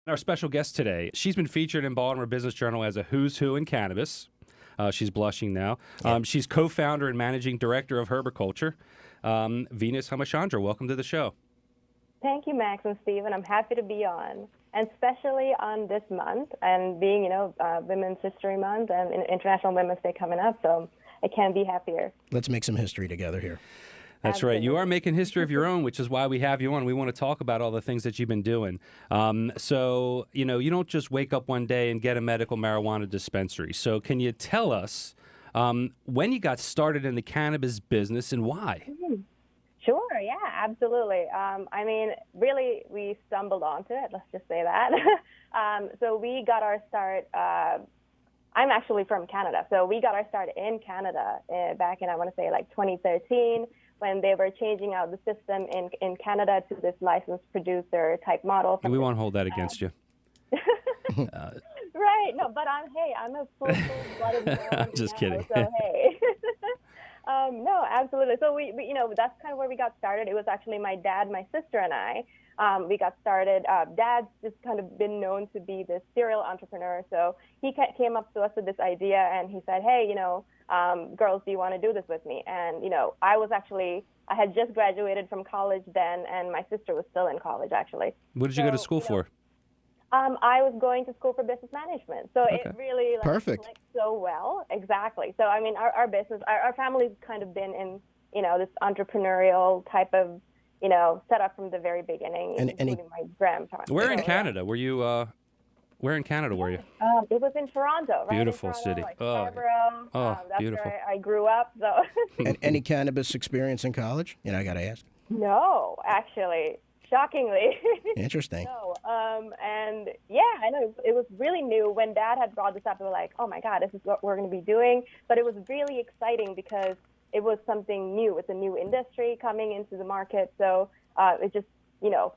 Our special guest today, she's been featured in Baltimore Business Journal as a who's who in cannabis. She's blushing now. She's co-founder and managing director of Herbiculture. Venus Hemachandra, welcome to the show. Thank you, Max and Stephen. I'm happy to be on, and especially on this month, and being, Women's History Month and International Women's Day coming up, so I can't be happier. Let's make some history together here. That's Absolutely. right. You are making history of your own, which is why we have you on. We want to talk about all the things that you've been doing. So, you don't just wake up one day and get a medical marijuana dispensary. So can you tell us when you got started in the cannabis business and why? Sure, yeah, absolutely. Really, we stumbled onto it, let's just say that. So we got our start, I'm actually from Canada, so we got our start in Canada back in, I want to say, like 2013, when they were changing out the system in Canada to this licensed producer type model. We won't hold that against you. Right, no, but I'm a full-blooded Maryland I'm just kidding. So hey. No, absolutely. So we, that's kind of where we got started. It was actually my dad, my sister, and I. We got started. Dad's just kind of been known to be this serial entrepreneur. So he came up to us with this idea, and he said, hey, girls, do you want to do this with me? And, I had just graduated from college then, and my sister was still in college, actually. What did you go to school for? I was going to school for business management. So Okay. It really Perfect. clicked so well. Exactly. So, our business, our family's kind of been in, this entrepreneurial type of, setup from the very beginning, including my grandparents. Where in Canada were you? Where in Canada were you? It was in Toronto, right? Beautiful in Toronto, city. Like Oh. Scarborough. Oh, that's beautiful. where I grew up. So. Any cannabis experience in college? I got to ask. No, actually, shockingly. Interesting. No. And yeah, I know it was really new when Dad had brought this up. We were like, oh my God, this is what we're going to be doing. But it was really exciting because it was something new. It's a new industry coming into the market. So it just,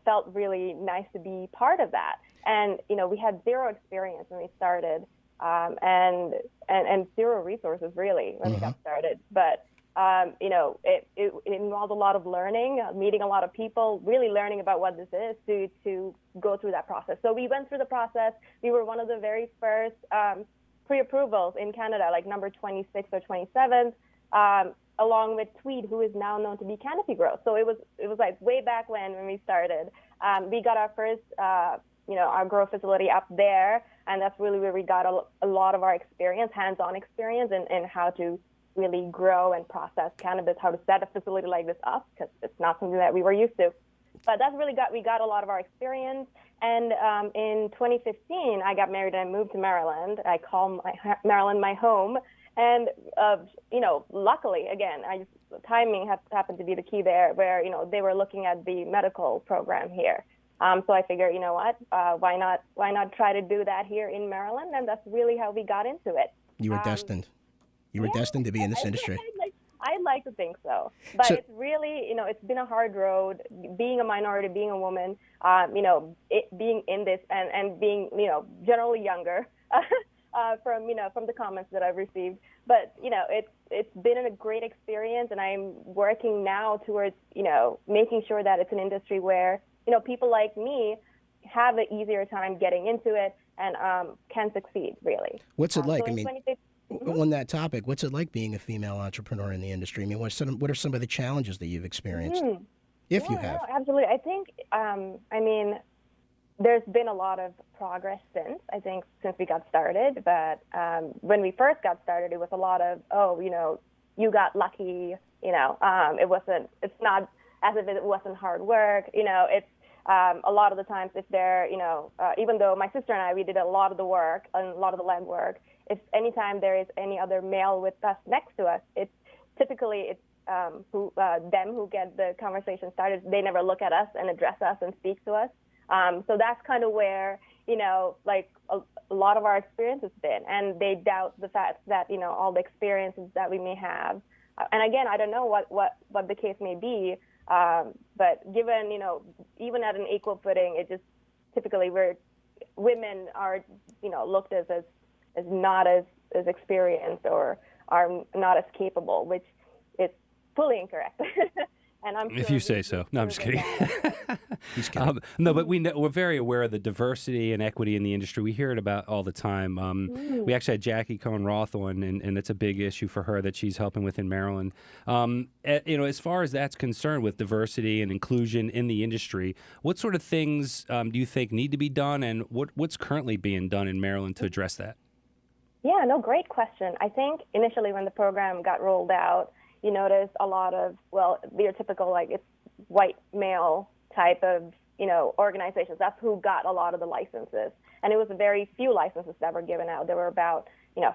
felt really nice to be part of that. And, we had zero experience when we started, and zero resources really when we got started. But, it involved a lot of learning, meeting a lot of people, really learning about what this is to go through that process. So we went through the process. We were one of the very first pre-approvals in Canada, like number 26 or 27, along with Tweed, who is now known to be canopy growth. So it was like way back when we started. We got our first, our grow facility up there, and that's really where we got a lot of our experience, hands-on experience in how to really grow and process cannabis, how to set a facility like this up, because it's not something that we were used to. But that's really we got a lot of our experience. And in 2015, I got married and I moved to Maryland. I call Maryland my home. And, luckily, again, timing happened to be the key there, where, they were looking at the medical program here. So I figured, you know what, why not try to do that here in Maryland? And that's really how we got into it. You were destined. You were destined to be in this industry. I'd like to think so. But it's really, it's been a hard road, being a minority, being a woman, being in this and being, generally younger from the comments that I've received. But, it's been a great experience, and I'm working now towards, making sure that it's an industry where, people like me have an easier time getting into it and can succeed, really. What's it like? So on that topic, what's it like being a female entrepreneur in the industry? What are some of the challenges that you've experienced, if you have? No, absolutely. I think, there's been a lot of progress since we got started. But when we first got started, it was a lot of, you got lucky. It's not as if it wasn't hard work. It's a lot of the times if they're, even though my sister and I, we did a lot of the work and a lot of the legwork, if anytime there is any other male with us next to us, it's typically them who get the conversation started. They never look at us and address us and speak to us. So that's kind of where, a lot of our experience has been. And they doubt the fact that, all the experiences that we may have. And again, I don't know what the case may be. But given, even at an equal footing, it just typically women are, looked as not as experienced or are not as capable, which is fully incorrect. And I'm sure If you say so. No, I'm just kidding. He's kidding. No, but we're very aware of the diversity and equity in the industry. We hear it about all the time. We actually had Jackie Cohen-Roth on, and it's a big issue for her that she's helping with in Maryland. As far as that's concerned with diversity and inclusion in the industry, what sort of things do you think need to be done, and what's currently being done in Maryland to address that? Yeah, no, great question. I think initially when the program got rolled out, you notice a lot of, your typical, it's white male type of, organizations. That's who got a lot of the licenses. And it was very few licenses that were given out. There were about,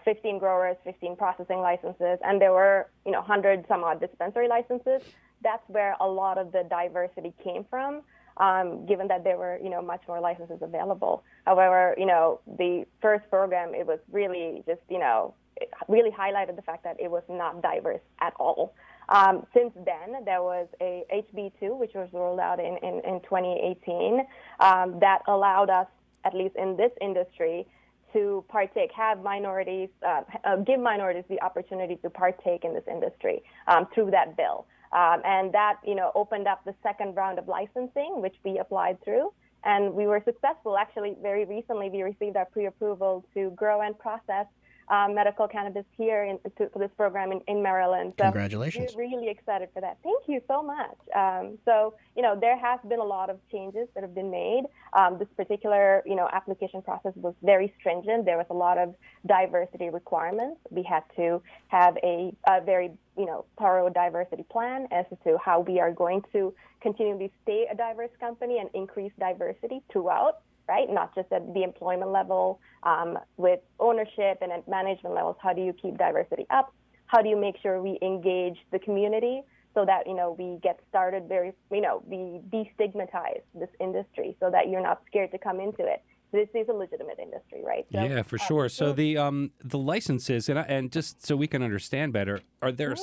15 growers, 15 processing licenses, and there were, 100 some odd dispensary licenses. That's where a lot of the diversity came from, given that there were, much more licenses available. However, the first program, it was really just, it really highlighted the fact that it was not diverse at all. Since then, there was a HB2, which was rolled out in 2018, that allowed us, at least in this industry, to partake, have minorities, give minorities the opportunity to partake in this industry through that bill. And that, opened up the second round of licensing, which we applied through. And we were successful. Actually, very recently, we received our pre-approval to grow and process medical cannabis here for this program in Maryland. So Congratulations. we're really excited for that. Thank you so much. There has been a lot of changes that have been made. This particular, application process was very stringent. There was a lot of diversity requirements. We had to have a very, thorough diversity plan as to how we are going to continually stay a diverse company and increase diversity throughout. Right? Not just at the employment level, with ownership and at management levels. How do you keep diversity up? How do you make sure we engage the community so that, we get started we destigmatize this industry so that you're not scared to come into it. This is a legitimate industry, right? So, yeah, for sure. So the licenses, and just so we can understand better, are there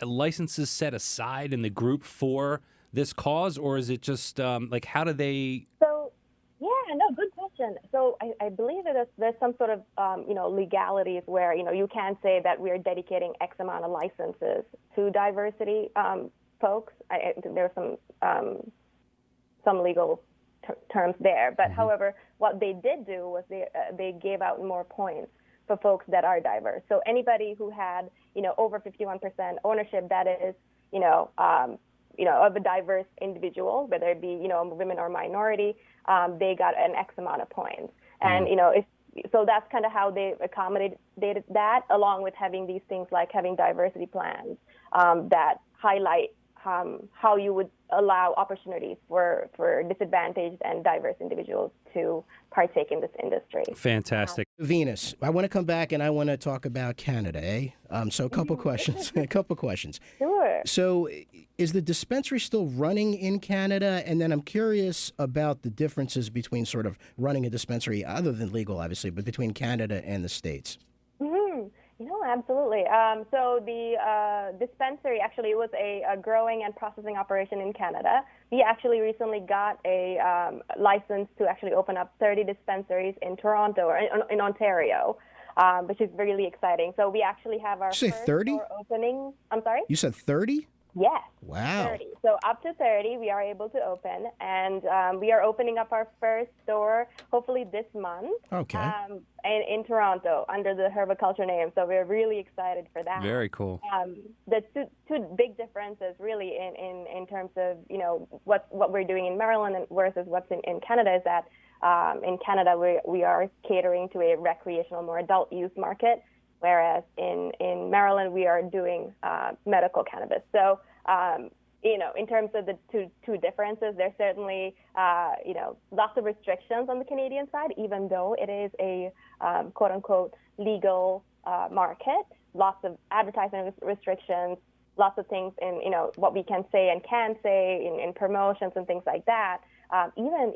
licenses set aside in the group for this cause, or is it just how do they... Yeah, no, good question. So I believe that there's some sort of, legalities where, you can say that we're dedicating X amount of licenses to diversity folks. There's some legal terms there. But however, what they did do was they gave out more points for folks that are diverse. So anybody who had, over 51% ownership, that is, of a diverse individual, whether it be, women or minority, they got an X amount of points. And, so that's kind of how they accommodated that, along with having these things like having diversity plans that highlight how you would allow opportunities for disadvantaged and diverse individuals to partake in this industry. Fantastic. Venus, I want to come back and I want to talk about Canada, eh? So a couple questions. Sure. So is the dispensary still running in Canada? And then I'm curious about the differences between sort of running a dispensary, other than legal, obviously, but between Canada and the States. Absolutely. So the dispensary, actually, was a growing and processing operation in Canada. We actually recently got a license to actually open up 30 dispensaries in Toronto, or in Ontario, which is really exciting. So we actually have our first 30? Store opening. I'm sorry? You said 30? Yes. Wow. 30. So up to 30 we are able to open, and we are opening up our first store hopefully this month. Okay. In Toronto under the herbiculture name. So we're really excited for that. Very cool. The two big differences really in terms of, what we're doing in Maryland versus what's in Canada is that in Canada we are catering to a recreational, more adult use market, whereas in Maryland we are doing medical cannabis. So, in terms of the two differences, there's certainly, lots of restrictions on the Canadian side, even though it is a quote-unquote legal market. Lots of advertising restrictions, lots of things in, what we can say and can't say in promotions and things like that. Even,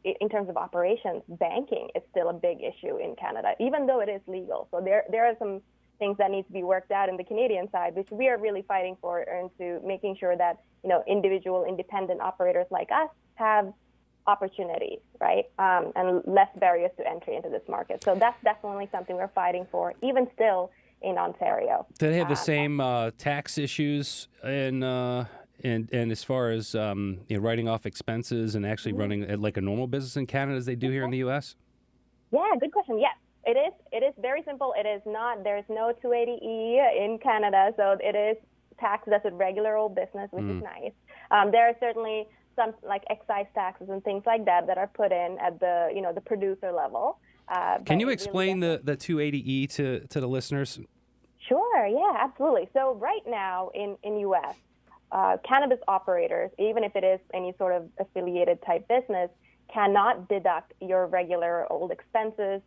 in terms of operations, banking is still a big issue in Canada, even though it is legal. So there are some things that need to be worked out in the Canadian side, which we are really fighting for, and to making sure that, individual independent operators like us have opportunities, right? And less barriers to entry into this market. So that's definitely something we're fighting for, even still in Ontario. Do they have the same tax issues in And as far as writing off expenses and actually running like a normal business in Canada as they do here in the U.S.? Yeah, good question. Yes, it is. It is very simple. It is not. There's no 280E in Canada, so it is taxed as a regular old business, which is nice. There are certainly some like excise taxes and things like that that are put in at the producer level. Can you explain the 280E to the listeners? Sure. Yeah, absolutely. So right now in U.S. Cannabis operators, even if it is any sort of affiliated type business, cannot deduct your regular old expenses,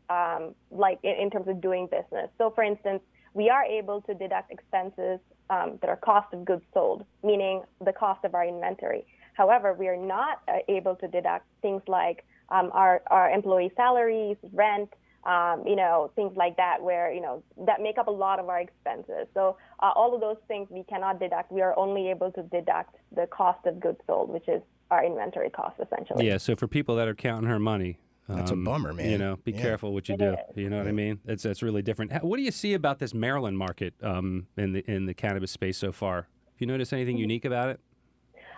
like in terms of doing business. So, for instance, we are able to deduct expenses that are cost of goods sold, meaning the cost of our inventory. However, we are not able to deduct things like our employee salaries, rent, things like that, where, that make up a lot of our expenses. So all of those things we cannot deduct. We are only able to deduct the cost of goods sold, which is our inventory cost, essentially. Yeah, so for people that are counting her money, that's a bummer, man. Be careful what you do. You know what I mean? It's really different. What do you see about this Maryland market in the cannabis space so far? Have you noticed anything unique about it?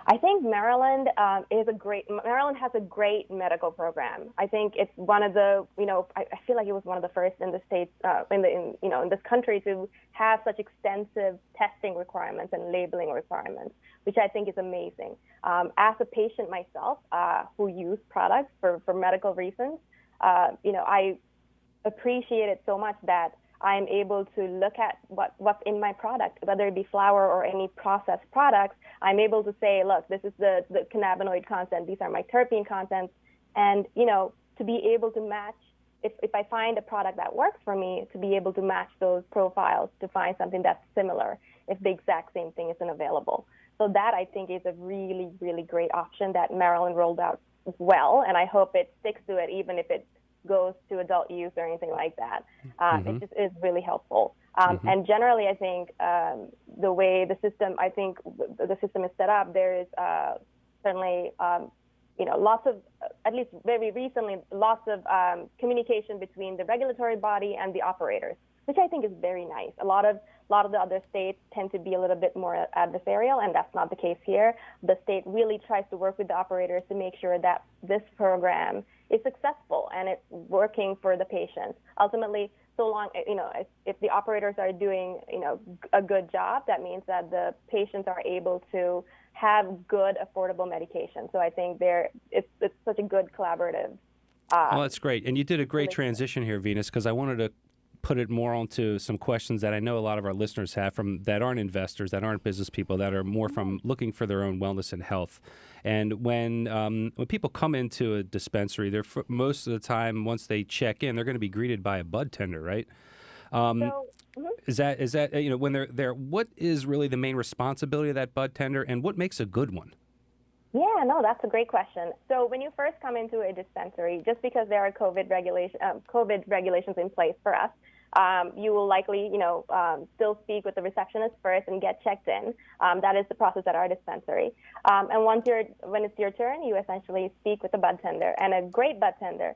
I think Maryland Maryland has a great medical program. I think it's one of the, I feel like it was one of the first in the states, in this country to have such extensive testing requirements and labeling requirements, which I think is amazing. As a patient myself, who use products for medical reasons, I appreciate it so much that I'm able to look at what's in my product, whether it be flower or any processed products. I'm able to say, look, this is the cannabinoid content. These are my terpene contents. And, to be able to match, if I find a product that works for me, to be able to match those profiles to find something that's similar if the exact same thing isn't available. So that, I think, is a really, really great option that Maryland rolled out well. And I hope it sticks to it, even if it goes to adult use or anything like that. It just is really helpful. And generally, I think the way the system is set up, there is certainly, lots of, at least very recently, lots of communication between the regulatory body and the operators, which I think is very nice. A lot of the other states tend to be a little bit more adversarial, and that's not the case here. The state really tries to work with the operators to make sure that this program is successful and it's working for the patients. Ultimately, so long, if the operators are doing, a good job, that means that the patients are able to have good, affordable medication. So I think it's such a good collaborative. Well, that's great. And you did a great transition here, Venus, because I wanted to put it more onto some questions that I know a lot of our listeners have that aren't investors, that aren't business people, that are more from looking for their own wellness and health. And when people come into a dispensary, they're most of the time, once they check in, they're going to be greeted by a bud tender, right? Is that when they're there? What is really the main responsibility of that bud tender, and what makes a good one? Yeah, no, that's a great question. So when you first come into a dispensary, just because there are COVID regulations in place for us, you will likely, still speak with the receptionist first and get checked in. That is the process at our dispensary. And when it's your turn, you essentially speak with the bud tender. And a great bud tender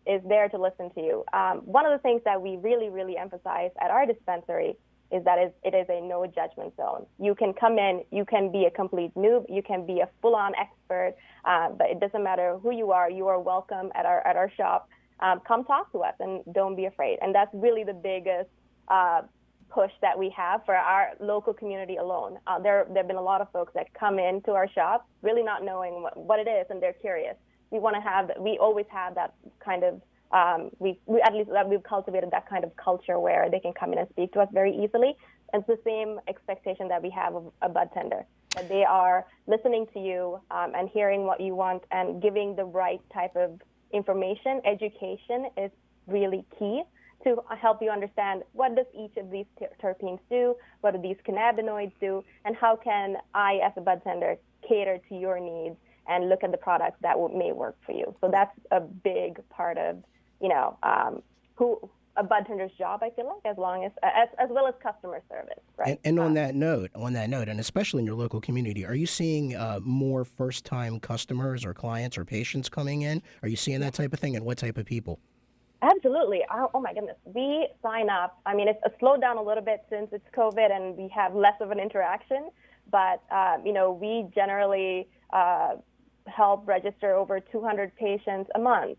is there to listen to you. One of the things that we really, really emphasize at our dispensary is that it is a no judgment zone. You can come in, you can be a complete noob, you can be a full-on expert, but it doesn't matter who you are welcome at our shop. Come talk to us and don't be afraid. And that's really the biggest push that we have for our local community alone. There have been a lot of folks that come into our shop really not knowing what it is, and they're curious. We always have that kind of we've cultivated that kind of culture where they can come in and speak to us very easily. And it's the same expectation that we have of a bud tender, that they are listening to you and hearing what you want and giving the right type of information. Education is really key to help you understand what does each of these terpenes do, what do these cannabinoids do, and how can I, as a bud tender, cater to your needs and look at the products that may work for you. So that's a big part of who a bud tender's job, I feel like, as well as customer service, right? And on that note, and especially in your local community, are you seeing more first-time customers or clients or patients coming in? Are you seeing that type of thing, and what type of people? Absolutely. Oh my goodness. We sign up. I mean, it's slowed down a little bit since it's COVID and we have less of an interaction. but we generally help register over 200 patients a month,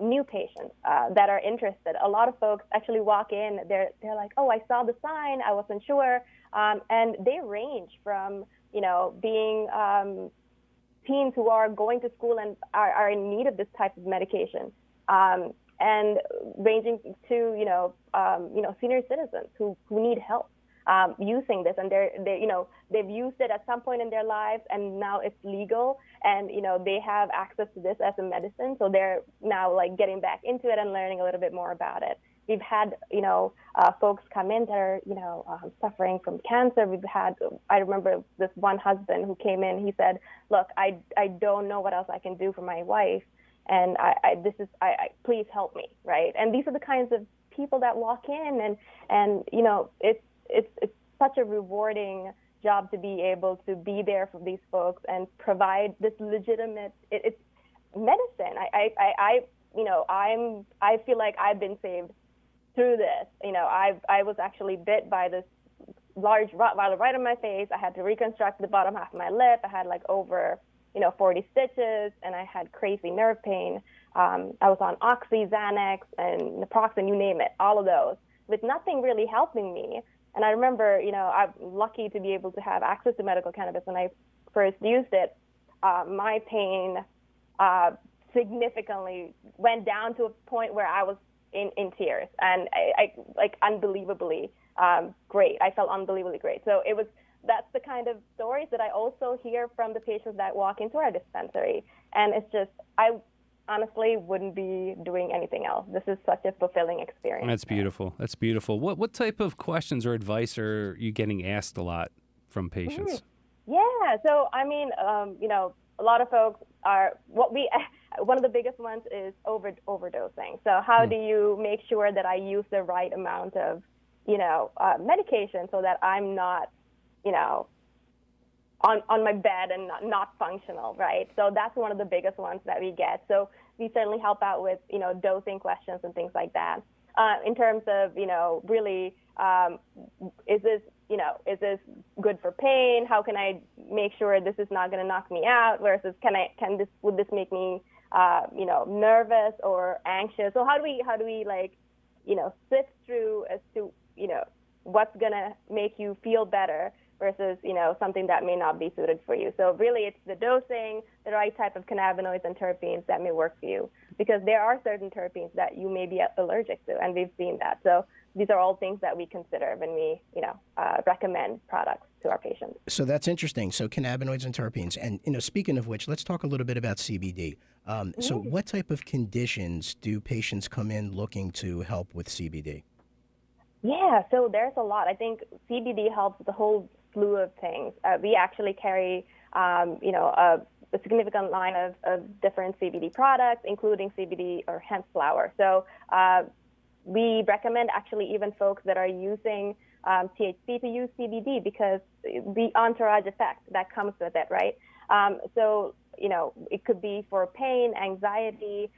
new patients that are interested. A lot of folks actually walk in, they're like, oh, I saw the sign, I wasn't sure, and they range from being teens who are going to school and are in need of this type of medication, and ranging to senior citizens who need help using this, and they've used it at some point in their lives, and now it's legal, and they have access to this as a medicine, so they're now like getting back into it and learning a little bit more about it. We've had folks come in that are suffering from cancer. I remember this one husband who came in. He said, "Look, I don't know what else I can do for my wife, and I please help me," right? And these are the kinds of people that walk in, and it's such a rewarding job to be able to be there for these folks and provide this legitimate. It's medicine. I feel like I've been saved through this. I was actually bit by this large Rottweiler right on my face. I had to reconstruct the bottom half of my lip. I had like over 40 stitches, and I had crazy nerve pain. I was on Oxy, Xanax, and Naproxen, you name it, all of those, with nothing really helping me. And I remember, I'm lucky to be able to have access to medical cannabis. When I first used it, my pain significantly went down to a point where I was in tears, and I like unbelievably great. I felt unbelievably great. So that's the kind of stories that I also hear from the patients that walk into our dispensary. And it's just, I honestly wouldn't be doing anything else. This is such a fulfilling experience. That's beautiful. That's beautiful. What type of questions or advice are you getting asked a lot from patients? Yeah. So, I mean, a lot of folks are, one of the biggest ones is overdosing. So how do you make sure that I use the right amount of, medication so that I'm not, on my bed and not functional, right? So that's one of the biggest ones that we get. So we certainly help out with, dosing questions and things like that. In terms of, really, is this good for pain? How can I make sure this is not going to knock me out? Versus would this make me, nervous or anxious? So how do we like, sift through as to, what's going to make you feel better versus, something that may not be suited for you. So really it's the dosing, the right type of cannabinoids and terpenes that may work for you, because there are certain terpenes that you may be allergic to, and we've seen that. So these are all things that we consider when we, recommend products to our patients. So that's interesting. So cannabinoids and terpenes. And, speaking of which, let's talk a little bit about CBD. So what type of conditions do patients come in looking to help with CBD? Yeah, so there's a lot. I think CBD helps with a whole slew of things. We actually carry, a significant line of different CBD products, including CBD or hemp flower. So we recommend actually even folks that are using THC to use CBD, because the entourage effect that comes with it, right? So, it could be for pain, anxiety,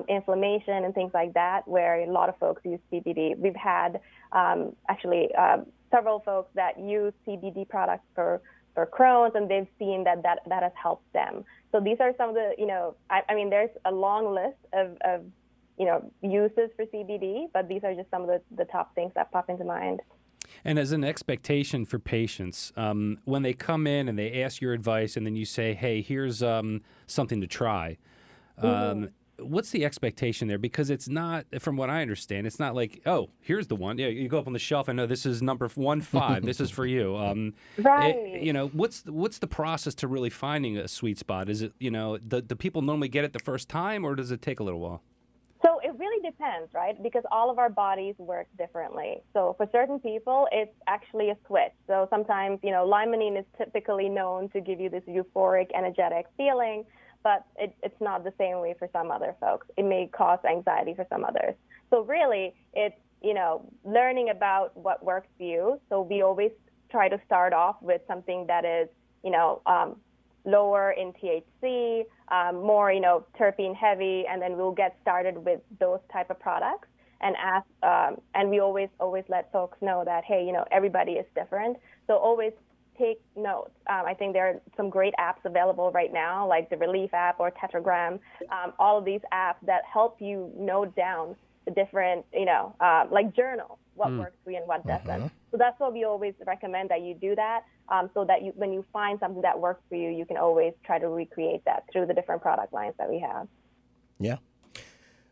inflammation, and things like that, where a lot of folks use CBD. We've had several folks that use CBD products for Crohn's, and they've seen that has helped them. So these are some of the, there's a long list of uses for CBD, but these are just some of the top things that pop into mind. And as an expectation for patients, when they come in and they ask your advice, and then you say, hey, here's something to try, what's the expectation there? Because it's not, from what I understand, it's not like, oh, here's the one. Yeah, you go up on the shelf and know this is number 15. This is for you. Right. What's the process to really finding a sweet spot? Is it, the people normally get it the first time, or does it take a little while? So it really depends, right? Because all of our bodies work differently. So for certain people, it's actually a switch. So sometimes, limonene is typically known to give you this euphoric, energetic feeling, but it's not the same way for some other folks. It may cause anxiety for some others. So really, it's, learning about what works for you. So we always try to start off with something that is, lower in THC, more, terpene heavy, and then we'll get started with those type of products and and we always let folks know that, hey, everybody is different. So always take notes. I think there are some great apps available right now, like the Relief app or Tetragram. All of these apps that help you note down the different, like journal what works for you and what doesn't. So that's what we always recommend, that you do that, so that when you find something that works for you, you can always try to recreate that through the different product lines that we have. Yeah.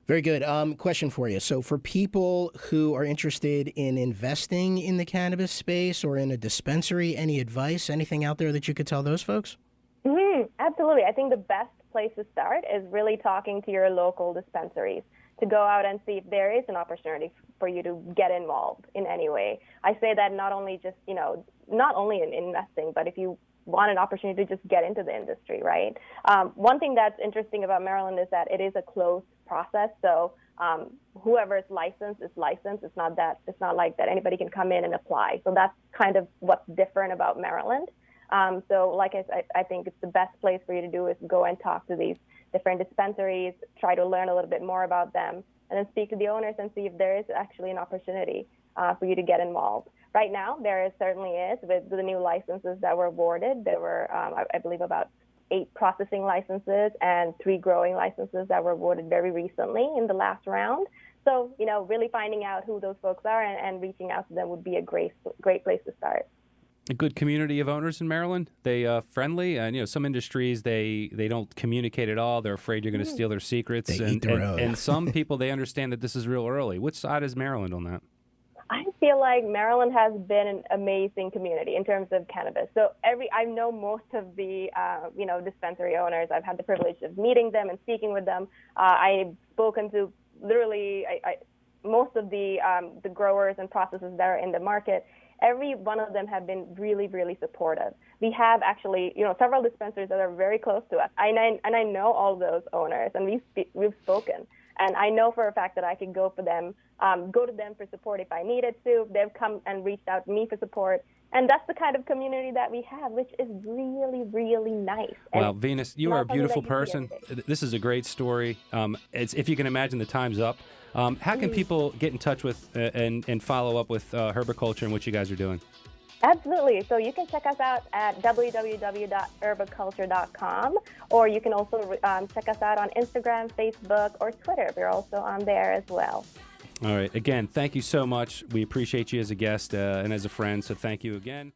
Very good. Question for you. So for people who are interested in investing in the cannabis space or in a dispensary, any advice, anything out there that you could tell those folks? Absolutely. I think the best place to start is really talking to your local dispensaries, to go out and see if there is an opportunity for you to get involved in any way. I say that not only just, not only in investing, but if you want an opportunity to just get into the industry, right? One thing that's interesting about Maryland is that it is a closed process. So whoever is licensed is licensed. It's not like that anybody can come in and apply. So that's kind of what's different about Maryland. So like I think it's the best place for you to do is go and talk to these different dispensaries, try to learn a little bit more about them, and then speak to the owners and see if there is actually an opportunity for you to get involved. Right now, certainly is. With the new licenses that were awarded, there were, I believe, about 8 processing licenses and 3 growing licenses that were awarded very recently in the last round. So, really finding out who those folks are and reaching out to them would be a great place to start. A good community of owners in Maryland. They friendly, and some industries they don't communicate at all. They're afraid you're going to steal their secrets. They eat their own. And some people, they understand that this is real early. Which side is Maryland on that? I feel like Maryland has been an amazing community in terms of cannabis. So I know most of the dispensary owners. I've had the privilege of meeting them and speaking with them. I've spoken to literally most of the growers and processors that are in the market. Every one of them have been really, really supportive. We have actually, several dispensaries that are very close to us. I know all those owners, and we've spoken. And I know for a fact that I could go to them for support if I needed to. They've come and reached out to me for support. And that's the kind of community that we have, which is really, really nice. Well, Venus, you are a beautiful person. This is a great story. If you can imagine, the time's up. How can people get in touch with and follow up with herbiculture and what you guys are doing? Absolutely. So you can check us out at www.herbiculture.com, or you can also check us out on Instagram, Facebook, or Twitter. We're also on there as well. All right. Again, thank you so much. We appreciate you as a guest and as a friend, so thank you again.